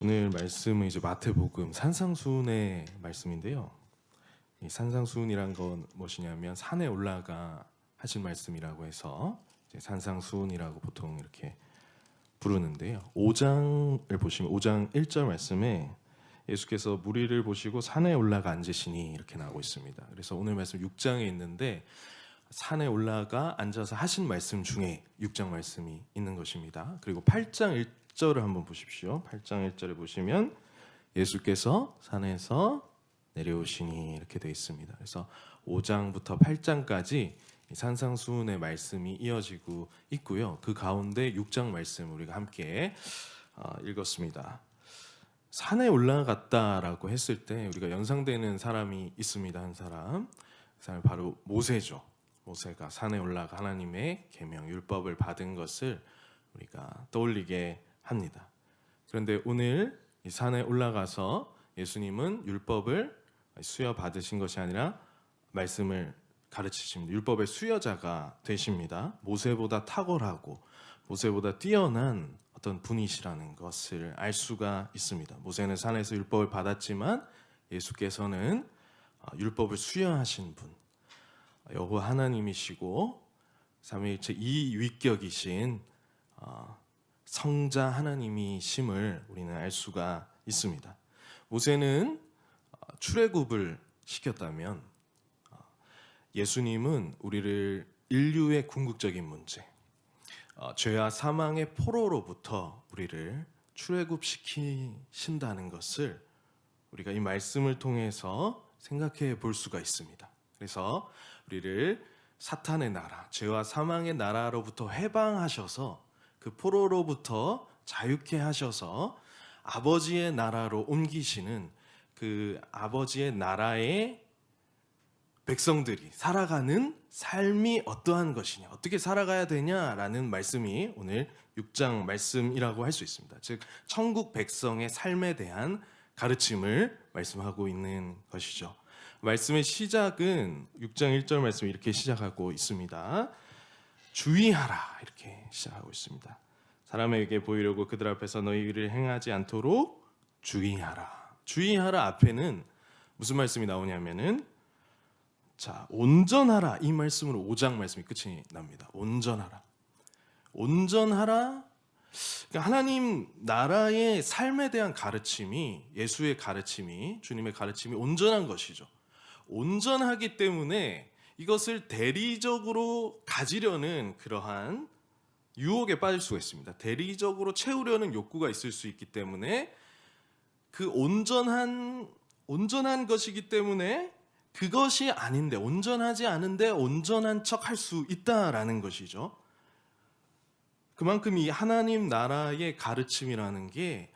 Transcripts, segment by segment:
오늘 말씀은 이제 마태복음 산상수훈의 말씀인데요. 이 산상수훈이란 건 무엇이냐면 산에 올라가 하신 말씀이라고 해서 이제 산상수훈이라고 보통 이렇게 부르는데요. 5장을 보시면 5장 1절 말씀에 예수께서 무리를 보시고 산에 올라가 앉으시니 이렇게 나오고 있습니다. 그래서 오늘 말씀 6장에 있는데 산에 올라가 앉아서 하신 말씀 중에 6장 말씀이 있는 것입니다. 그리고 8장 1절을 한번 보십시오. 8장 1절에 보시면 예수께서 산에서 내려오시니 이렇게 되어 있습니다. 그래서 5장부터 8장까지 산상수훈의 말씀이 이어지고 있고요. 그 가운데 6장 말씀 우리가 함께 읽었습니다. 산에 올라갔다라고 했을 때 우리가 연상되는 사람이 있습니다. 한 사람. 그 사람이 바로 모세죠. 모세가 산에 올라가 하나님의 계명 율법을 받은 것을 우리가 떠올리게 합니다. 그런데 오늘 이 산에 올라가서 예수님은 율법을 수여 받으신 것이 아니라 말씀을 가르치십니다. 율법의 수여자가 되십니다. 모세보다 탁월하고 모세보다 뛰어난 어떤 분이시라는 것을 알 수가 있습니다. 모세는 산에서 율법을 받았지만 예수께서는 율법을 수여하신 분, 여호와 하나님이시고 삼위일체 이위격이신 성자 하나님이심을 우리는 알 수가 있습니다. 모세는 출애굽을 시켰다면 예수님은 우리를 인류의 궁극적인 문제, 죄와 사망의 포로로부터 우리를 출애굽시키신다는 것을 우리가 이 말씀을 통해서 생각해 볼 수가 있습니다. 그래서 우리를 사탄의 나라, 죄와 사망의 나라로부터 해방하셔서 그 포로로부터 자유케 하셔서 아버지의 나라로 옮기시는 그 아버지의 나라의 백성들이 살아가는 삶이 어떠한 것이냐, 어떻게 살아가야 되냐라는 말씀이 오늘 6장 말씀이라고 할 수 있습니다. 즉 천국 백성의 삶에 대한 가르침을 말씀하고 있는 것이죠. 말씀의 시작은 6장 1절 말씀 이렇게 시작하고 있습니다. 주의하라 이렇게 시작하고 있습니다. 사람에게 보이려고 그들 앞에서 너희 일을 행하지 않도록 주의하라. 주의하라 앞에는 무슨 말씀이 나오냐면은 자, 온전하라 이 말씀으로 5장 말씀이 끝이 납니다. 온전하라. 온전하라. 그러니까 하나님 나라의 삶에 대한 가르침이, 예수의 가르침이, 주님의 가르침이 온전한 것이죠. 온전하기 때문에 이것을 대리적으로 가지려는 그러한 유혹에 빠질 수가 있습니다. 대리적으로 채우려는 욕구가 있을 수 있기 때문에 그 온전한 것이기 때문에 그것이 아닌데, 온전하지 않은데 온전한 척 할 수 있다라는 것이죠. 그만큼 이 하나님 나라의 가르침이라는 게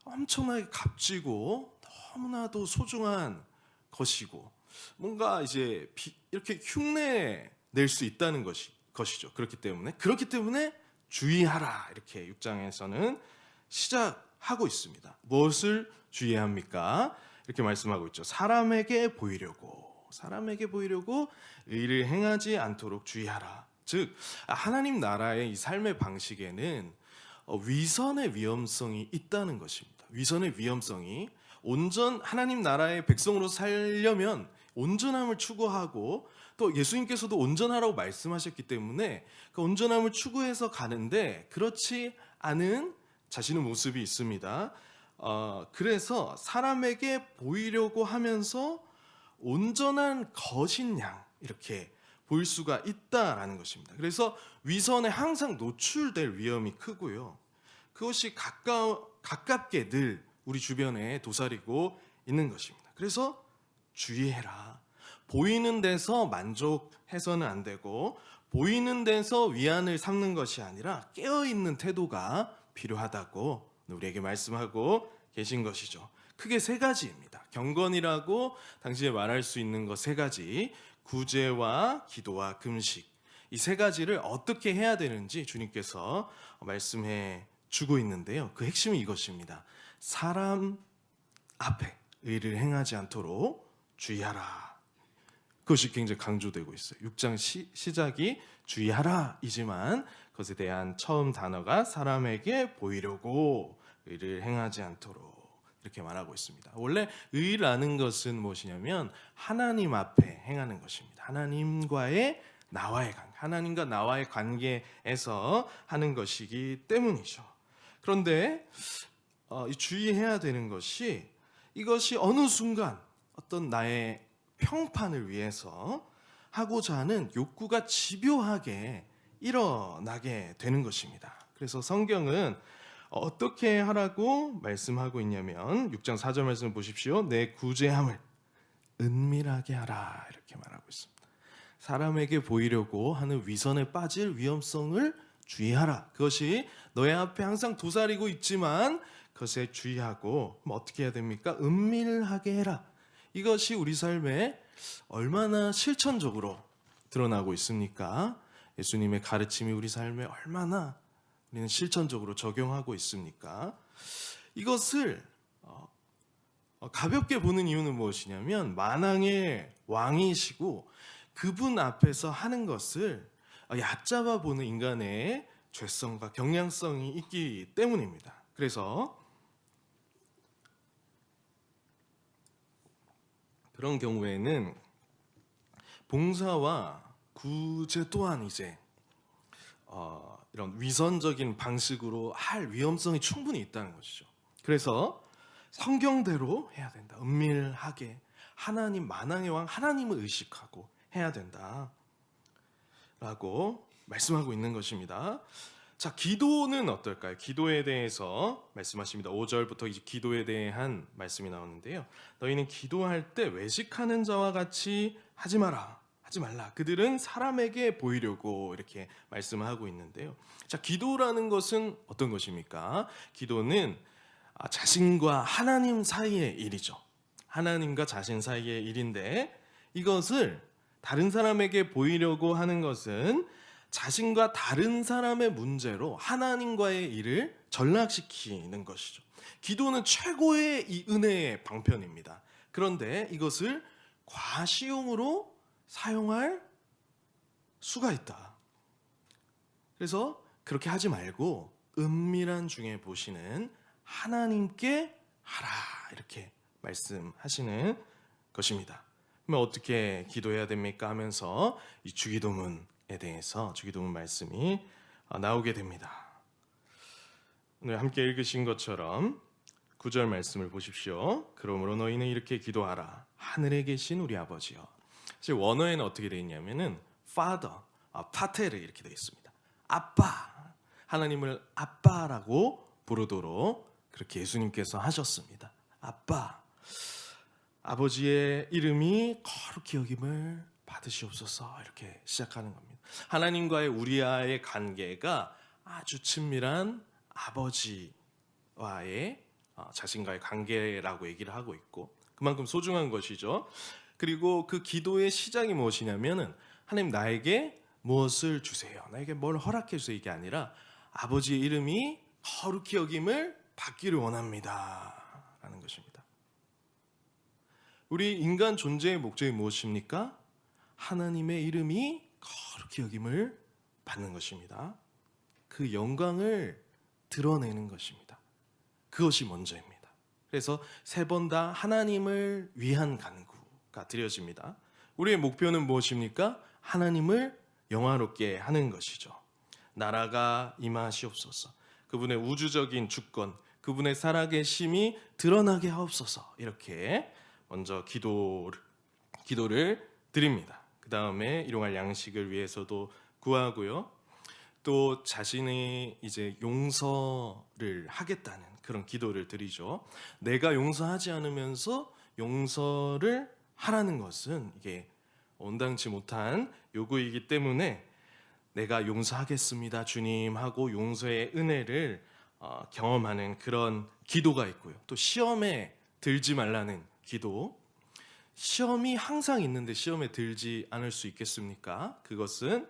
엄청나게 값지고 너무나도 소중한 것이고 뭔가 이제 이렇게 흉내 낼 수 있다는 것이죠. 그렇기 때문에 주의하라 이렇게 6장에서는 시작하고 있습니다. 무엇을 주의해야 합니까? 이렇게 말씀하고 있죠. 사람에게 보이려고 의를 행하지 않도록 주의하라. 즉 하나님 나라의 이 삶의 방식에는 위선의 위험성이 있다는 것입니다. 위선의 위험성이 하나님 나라의 백성으로 살려면 온전함을 추구하고 또 예수님께서도 온전하라고 말씀하셨기 때문에 그 온전함을 추구해서 가는데 그렇지 않은 자신의 모습이 있습니다. 그래서 사람에게 보이려고 하면서 온전한 거신 양 이렇게 보일 수가 있다라는 것입니다. 그래서 위선에 항상 노출될 위험이 크고요. 그것이 가깝게 늘 우리 주변에 도사리고 있는 것입니다. 그래서 주의해라. 보이는 데서 만족해서는 안 되고 보이는 데서 위안을 삼는 것이 아니라 깨어있는 태도가 필요하다고 우리에게 말씀하고 계신 것이죠. 크게 세 가지입니다. 경건이라고 당시에 말할 수 있는 것 세 가지, 구제와 기도와 금식, 이 세 가지를 어떻게 해야 되는지 주님께서 말씀해 주고 있는데요. 그 핵심이 이것입니다. 사람 앞에 의를 행하지 않도록 주의하라. 그것이 굉장히 강조되고 있어요. 6장 시작이 주의하라 이지만 그것에 대한 처음 단어가 사람에게 보이려고 의를 행하지 않도록 이렇게 말하고 있습니다. 원래 의라는 것은 무엇이냐면 하나님 앞에 행하는 것입니다. 하나님과 나와의 관계에서 하는 것이기 때문이죠. 그런데 주의해야 되는 것이 이것이 어느 순간 어떤 나의 평판을 위해서 하고자 하는 욕구가 집요하게 일어나게 되는 것입니다. 그래서 성경은 어떻게 하라고 말씀하고 있냐면 6장 4절 말씀을 보십시오. 내 구제함을 은밀하게 하라 이렇게 말하고 있습니다. 사람에게 보이려고 하는 위선에 빠질 위험성을 주의하라. 그것이 너의 앞에 항상 도사리고 있지만 그것에 주의하고 어떻게 해야 됩니까? 은밀하게 해라. 이것이 우리 삶에 얼마나 실천적으로 드러나고 있습니까? 예수님의 가르침이 우리 삶에 얼마나 우리는 실천적으로 적용하고 있습니까? 이것을 가볍게 보는 이유는 무엇이냐면 만왕의 왕이시고 그분 앞에서 하는 것을 얕잡아 보는 인간의 죄성과 경량성이 있기 때문입니다. 그래서 그런 경우에는 봉사와 구제 또한 이제 이런 위선적인 방식으로 할 위험성이 충분히 있다는 것이죠. 그래서 성경대로 해야 된다. 은밀하게 하나님 만왕의 왕 하나님을 의식하고 해야 된다 라고 말씀하고 있는 것입니다. 자, 기도는 어떨까요? 기도에 대해서 말씀하십니다. 5절부터 이제 기도에 대한 말씀이 나오는데요. 너희는 기도할 때 외식하는 자와 같이 하지 말라. 그들은 사람에게 보이려고 이렇게 말씀하고 있는데요. 자, 기도라는 것은 어떤 것입니까? 기도는 자신과 하나님 사이의 일이죠. 하나님과 자신 사이의 일인데 이것을 다른 사람에게 보이려고 하는 것은 자신과 다른 사람의 문제로 하나님과의 일을 전락시키는 것이죠. 기도는 최고의 이 은혜의 방편입니다. 그런데 이것을 과시용으로 사용할 수가 있다. 그래서 그렇게 하지 말고 은밀한 중에 보시는 하나님께 하라 이렇게 말씀하시는 것입니다. 그러면 어떻게 기도해야 됩니까 하면서 이 주기도문에 대해서 주기도문 말씀이 나오게 됩니다. 오늘 함께 읽으신 것처럼 9절 말씀을 보십시오. 그러므로 너희는 이렇게 기도하라. 하늘에 계신 우리 아버지여. 사실 원어에는 어떻게 되어 있냐면은 Father, 파테르 이렇게 되어 있습니다. 아빠, 하나님을 아빠라고 부르도록 그렇게 예수님께서 하셨습니다. 아빠, 아버지의 이름이 거룩히 여김을 받으시옵소서 이렇게 시작하는 겁니다. 하나님과의 우리와의 관계가 아주 친밀한 아버지와의 자신과의 관계라고 얘기를 하고 있고 그만큼 소중한 것이죠. 그리고 그 기도의 시작이 무엇이냐면은 하나님 나에게 무엇을 주세요. 나에게 뭘 허락해 주세요. 이게 아니라 아버지의 이름이 거룩히 여김을 받기를 원합니다. 라는 것입니다. 우리 인간 존재의 목적이 무엇입니까? 하나님의 이름이 거룩히 여김을 받는 것입니다. 그 영광을 드러내는 것입니다. 그것이 먼저입니다. 그래서 세 번 다 하나님을 위한 간구가 드려집니다. 우리의 목표는 무엇입니까? 하나님을 영화롭게 하는 것이죠. 나라가 임하시옵소서. 그분의 우주적인 주권, 그분의 살아계심이 드러나게 하옵소서. 이렇게 먼저 기도를 드립니다. 그 다음에 일용할 양식을 위해서도 구하고요. 또 자신의 이제 용서를 하겠다는 그런 기도를 드리죠. 내가 용서하지 않으면서 용서를 하라는 것은 이게 온당치 못한 요구이기 때문에 내가 용서하겠습니다 주님 하고 용서의 은혜를 경험하는 그런 기도가 있고요. 또 시험에 들지 말라는 기도. 시험이 항상 있는데 시험에 들지 않을 수 있겠습니까? 그것은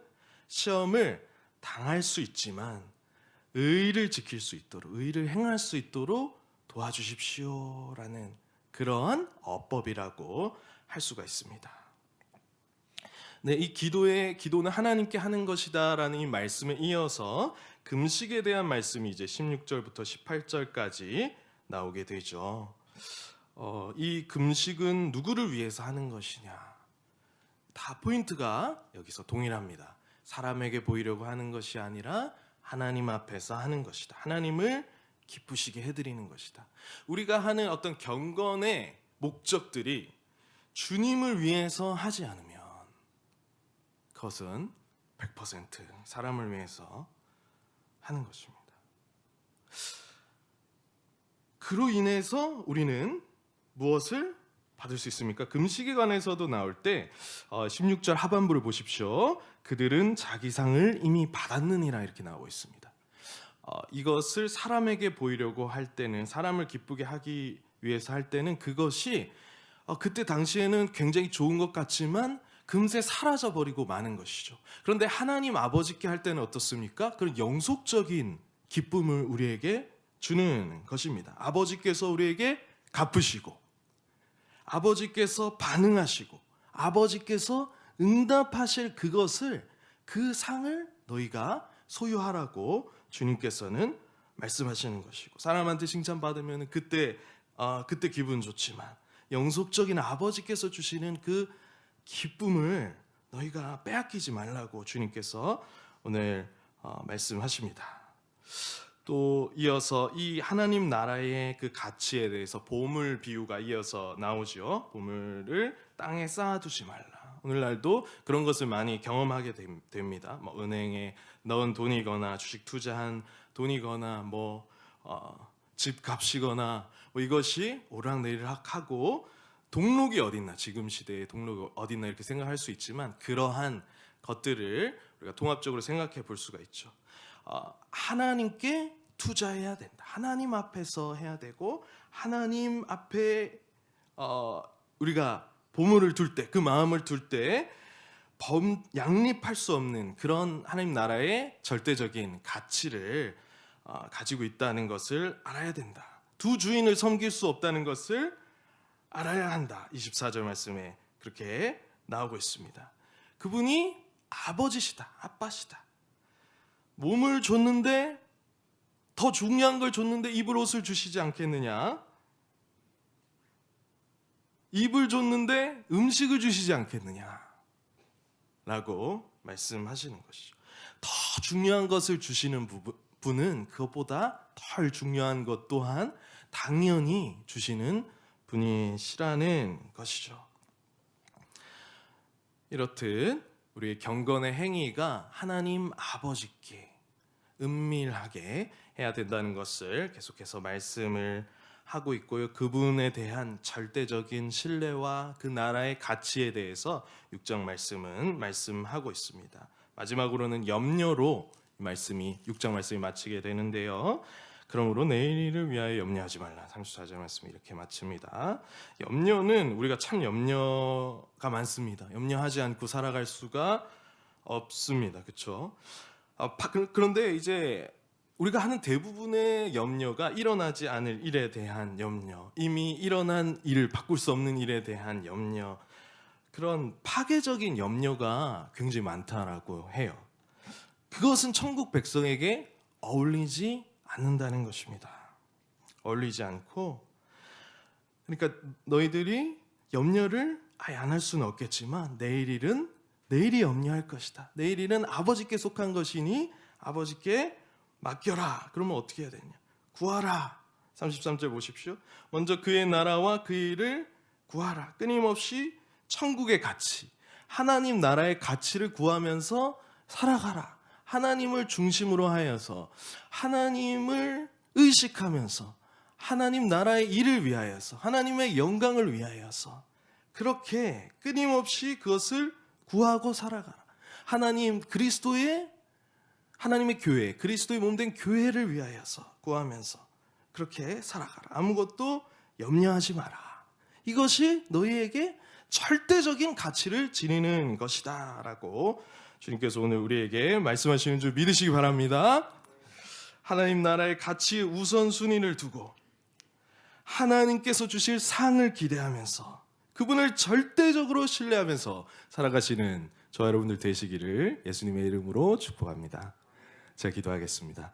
시험을 당할 수 있지만 의를 지킬 수 있도록, 의를 행할 수 있도록 도와주십시오라는 그러한 어법이라고 할 수가 있습니다. 네, 이 기도는 하나님께 하는 것이다라는 이 말씀에 이어서 금식에 대한 말씀이 이제 16절부터 18절까지 나오게 되죠. 이 금식은 누구를 위해서 하는 것이냐? 다 포인트가 여기서 동일합니다. 사람에게 보이려고 하는 것이 아니라 하나님 앞에서 하는 것이다. 하나님을 기쁘시게 해드리는 것이다. 우리가 하는 어떤 경건의 목적들이 주님을 위해서 하지 않으면 그것은 100% 사람을 위해서 하는 것입니다. 그로 인해서 우리는 무엇을 받을 수 있습니까? 금식에 관해서도 나올 때 16절 하반부를 보십시오. 그들은 자기 상을 이미 받았느니라 이렇게 나오고 있습니다. 이것을 사람에게 보이려고 할 때는, 사람을 기쁘게 하기 위해서 할 때는 그것이 그때 당시에는 굉장히 좋은 것 같지만 금세 사라져버리고 마는 것이죠. 그런데 하나님 아버지께 할 때는 어떻습니까? 그런 영속적인 기쁨을 우리에게 주는 것입니다. 아버지께서 우리에게 갚으시고, 아버지께서 반응하시고, 아버지께서 응답하실 그것을, 그 상을 너희가 소유하라고 주님께서는 말씀하시는 것이고, 사람한테 칭찬받으면 그때 기분 좋지만 영속적인 아버지께서 주시는 그 기쁨을 너희가 빼앗기지 말라고 주님께서 오늘 말씀하십니다. 또 이어서 이 하나님 나라의 그 가치에 대해서 보물 비유가 이어서 나오죠. 보물을 땅에 쌓아두지 말라. 오늘날도 그런 것을 많이 경험하게 됩니다. 뭐 은행에 넣은 돈이거나 주식 투자한 돈이거나 집 값이거나 이것이 오락내리락하고 동록이 어딨나, 지금 시대의 동록이 어딨나 이렇게 생각할 수 있지만 그러한 것들을 우리가 통합적으로 생각해 볼 수가 있죠. 하나님께 투자해야 된다. 하나님 앞에서 해야 되고, 하나님 앞에 우리가 보물을 둘 때, 그 마음을 둘 때 양립할 수 없는 그런 하나님 나라의 절대적인 가치를 가지고 있다는 것을 알아야 된다. 두 주인을 섬길 수 없다는 것을 알아야 한다. 24절 말씀에 그렇게 나오고 있습니다. 그분이 아버지시다, 아빠시다. 몸을 줬는데, 더 중요한 걸 줬는데 입을 옷을 주시지 않겠느냐? 입을 줬는데 음식을 주시지 않겠느냐? 라고 말씀하시는 것이죠. 더 중요한 것을 주시는 분은 그것보다 덜 중요한 것 또한 당연히 주시는 분이시라는 것이죠. 이렇듯 우리의 경건의 행위가 하나님 아버지께 은밀하게 해야 된다는 것을 계속해서 말씀을 하고 있고요. 그분에 대한 절대적인 신뢰와 그 나라의 가치에 대해서 6장 말씀은 말씀하고 있습니다. 마지막으로는 염려로 6장 말씀이 마치게 되는데요. 그러므로 내일을 위하여 염려하지 말라. 34절 말씀이 이렇게 마칩니다. 염려는 우리가 참 염려가 많습니다. 염려하지 않고 살아갈 수가 없습니다. 그렇죠? 그런데 이제 우리가 하는 대부분의 염려가 일어나지 않을 일에 대한 염려, 이미 일어난 일을 바꿀 수 없는 일에 대한 염려, 그런 파괴적인 염려가 굉장히 많다라고 해요. 그것은 천국 백성에게 어울리지 않는다는 것입니다. 어울리지 않고, 그러니까 너희들이 염려를 아예 안 할 수는 없겠지만 내일이 염려할 것이다. 내일은 아버지께 속한 것이니 아버지께 맡겨라. 그러면 어떻게 해야 되냐? 구하라. 33절 보십시오. 먼저 그의 나라와 그 일을 구하라. 끊임없이 천국의 가치, 하나님 나라의 가치를 구하면서 살아가라. 하나님을 중심으로 하여서, 하나님을 의식하면서, 하나님 나라의 일을 위하여서, 하나님의 영광을 위하여서 그렇게 끊임없이 그것을 구하고 살아가라. 하나님의 교회, 그리스도의 몸된 교회를 위하여서 구하면서 그렇게 살아가라. 아무것도 염려하지 마라. 이것이 너희에게 절대적인 가치를 지니는 것이다 라고 주님께서 오늘 우리에게 말씀하시는 줄 믿으시기 바랍니다. 하나님 나라의 가치의 우선순위를 두고 하나님께서 주실 상을 기대하면서 그분을 절대적으로 신뢰하면서 살아가시는 저와 여러분들 되시기를 예수님의 이름으로 축복합니다. 제가 기도하겠습니다.